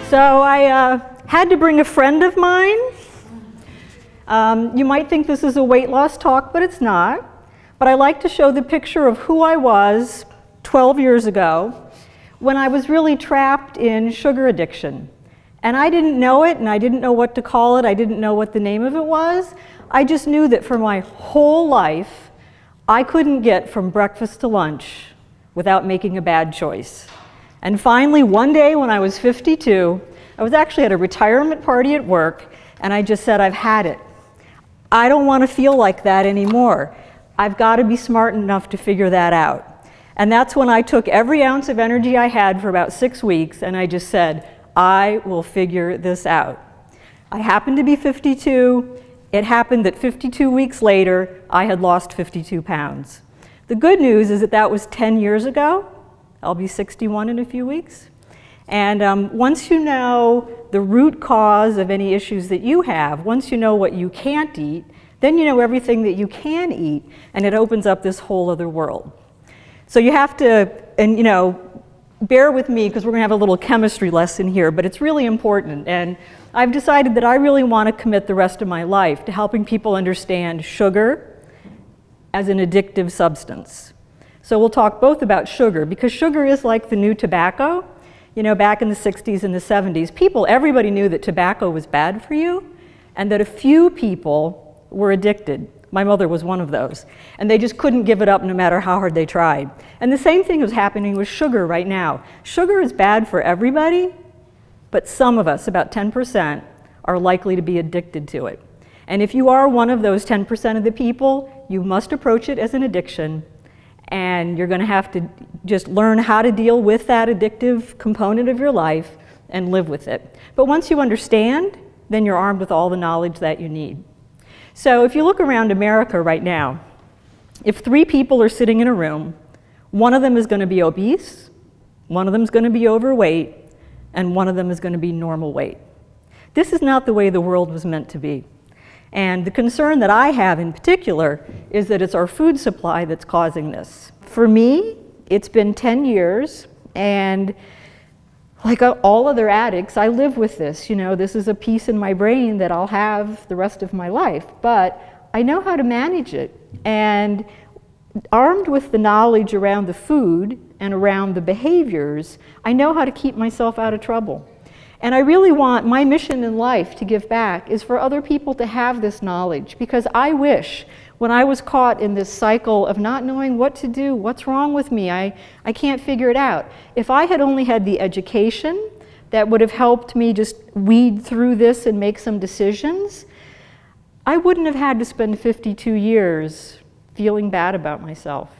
So I had to bring a friend of mine. You might think this is a weight loss talk, but it's not. But I like to show the picture of who I was 12 years ago when I was really trapped in sugar addiction. And I didn't know it, and I didn't know what to call it. I didn't know what the name of it was. I just knew that for my whole life, I couldn't get from breakfast to lunch without making a bad choice. And finally, one day when I was 52, I was actually at a retirement party at work, and I just said, I've had it. I don't want to feel like that anymore. I've got to be smart enough to figure that out. And that's when I took every ounce of energy I had for about 6 weeks, and I just said, I will figure this out. I happened to be 52. It happened that 52 weeks later, I had lost 52 pounds. The good news is that that was 10 years ago. I'll be 61 in a few weeks. And once you know the root cause of any issues that you have, once you know what you can't eat, then you know everything that you can eat, and it opens up this whole other world. So you have to, and bear with me because we're going to have a little chemistry lesson here, but it's really important. And I've decided that I really want to commit the rest of my life to helping people understand sugar as an addictive substance. So we'll talk both about sugar, because sugar is like the new tobacco. Back in the 60s and the 70s, everybody knew that tobacco was bad for you, and that a few people were addicted. My mother was one of those. And they just couldn't give it up no matter how hard they tried. And the same thing is happening with sugar right now. Sugar is bad for everybody, but some of us, about 10%, are likely to be addicted to it. And if you are one of those 10% of the people, you must approach it as an addiction. And you're going to have to just learn how to deal with that addictive component of your life and live with it. But once you understand, then you're armed with all the knowledge that you need. So if you look around America right now, if 3 people are sitting in a room, one of them is going to be obese, one of them is going to be overweight, and one of them is going to be normal weight. This is not the way the world was meant to be. And the concern that I have in particular is that it's our food supply that's causing this. For me, it's been 10 years, and like all other addicts, I live with this. This is a piece in my brain that I'll have the rest of my life, but I know how to manage it. And armed with the knowledge around the food and around the behaviors, I know how to keep myself out of trouble. And I really want my mission in life to give back is for other people to have this knowledge, because I wish when I was caught in this cycle of not knowing what to do, what's wrong with me, I can't figure it out. If I had only had the education that would have helped me just weed through this and make some decisions, I wouldn't have had to spend 52 years feeling bad about myself.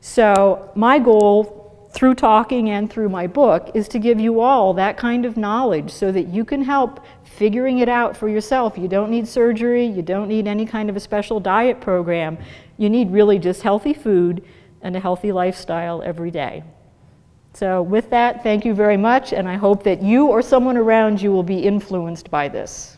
So my goal through talking and through my book is to give you all that kind of knowledge so that you can help figuring it out for yourself. You don't need surgery, you don't need any kind of a special diet program. You need really just healthy food and a healthy lifestyle every day. So with that, thank you very much, and I hope that you or someone around you will be influenced by this.